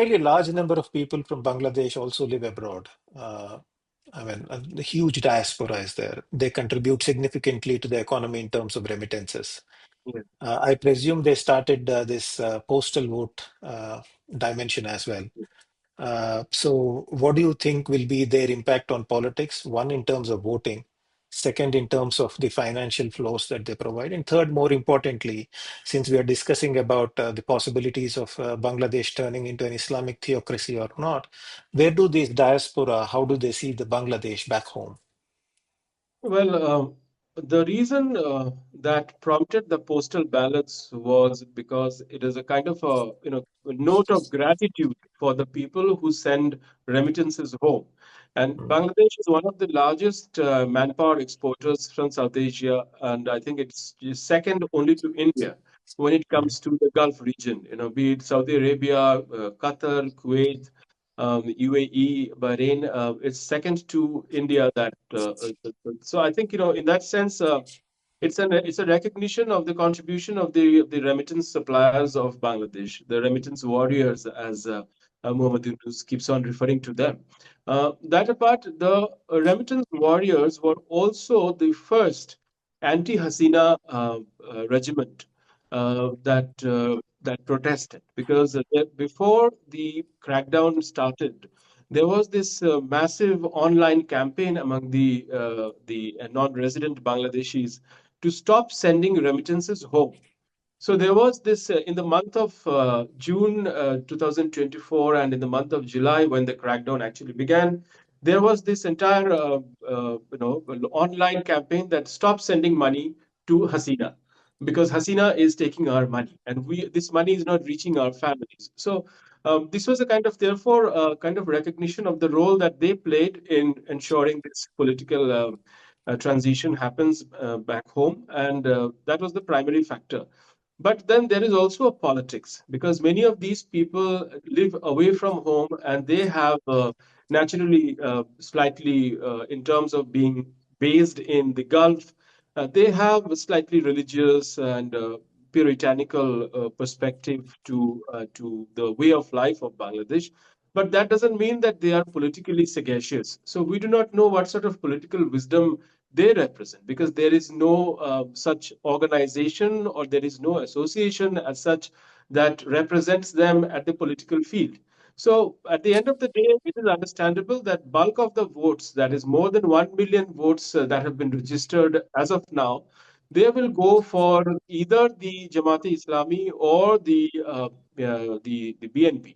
fairly large number of people from Bangladesh also live abroad. The huge diaspora is there. They contribute significantly to the economy in terms of remittances. Yeah. I presume they started this postal vote dimension as well. So, what do you think will be their impact on politics? One, in terms of voting. Second, in terms of the financial flows that they provide. And third, more importantly, since we are discussing about the possibilities of Bangladesh turning into an Islamic theocracy or not, where do these diaspora, how do they see the Bangladesh back home? Well, the reason that prompted the postal ballots was because it is a kind of a note of gratitude for the people who send remittances home. And Mm, Bangladesh is one of the largest manpower exporters from South Asia, and I think it's second only to India when it mm, comes to the Gulf region. Be it Saudi Arabia, Qatar, Kuwait, UAE, Bahrain, it's second to India. So I think in that sense, it's a recognition of the contribution of the remittance suppliers of Bangladesh, the remittance warriors, as Muhammad Yunus keeps on referring to them. That apart, the remittance warriors were also the first anti-Hasina regiment that protested, because before the crackdown started, there was this massive online campaign among the non-resident Bangladeshis to stop sending remittances home. So there was this in the month of June 2024, and in the month of July, when the crackdown actually began, there was this entire online campaign that stopped sending money to Hasina, because Hasina is taking our money, and this money is not reaching our families. So this was a kind of, therefore, kind of recognition of the role that they played in ensuring this political transition happens back home, and that was the primary factor. But then there is also a politics, because many of these people live away from home, and they have naturally, slightly, in terms of being based in the Gulf, they have a slightly religious and puritanical perspective to the way of life of Bangladesh. But that doesn't mean that they are politically sagacious. So we do not know what sort of political wisdom they represent, because there is no such organization, or there is no association as such that represents them at the political field. So at the end of the day, it is understandable that bulk of the votes, that is more than 1 million votes that have been registered as of now, they will go for either the Jamaat-e Islami or the BNP,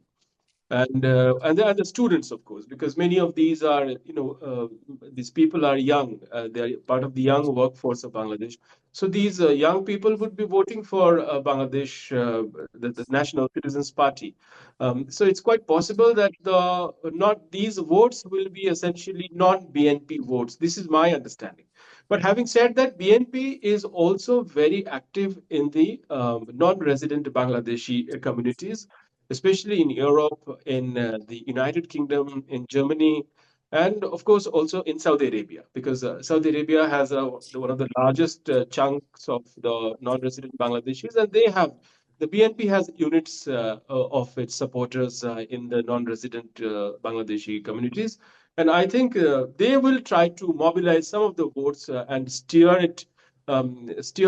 and the students, of course, because many of these are, these people are young. They are part of the young workforce of Bangladesh. So these young people would be voting for Bangladesh, the National Citizens Party. So it's quite possible that not these votes will be essentially non-BNP votes. This is my understanding. But having said that, BNP is also very active in the non-resident Bangladeshi communities, especially in Europe, in the United Kingdom, in Germany, and of course also in Saudi Arabia, because Saudi Arabia has one of the largest chunks of the non-resident Bangladeshis, and the BNP has units of its supporters in the non-resident Bangladeshi communities, and I think they will try to mobilize some of the votes and steer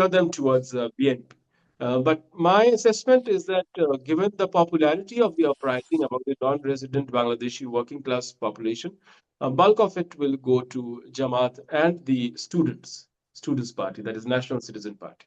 them towards BNP. But my assessment is that given the popularity of the uprising among the non-resident Bangladeshi working class population, a bulk of it will go to Jamaat and the Students Party, that is National Citizen Party.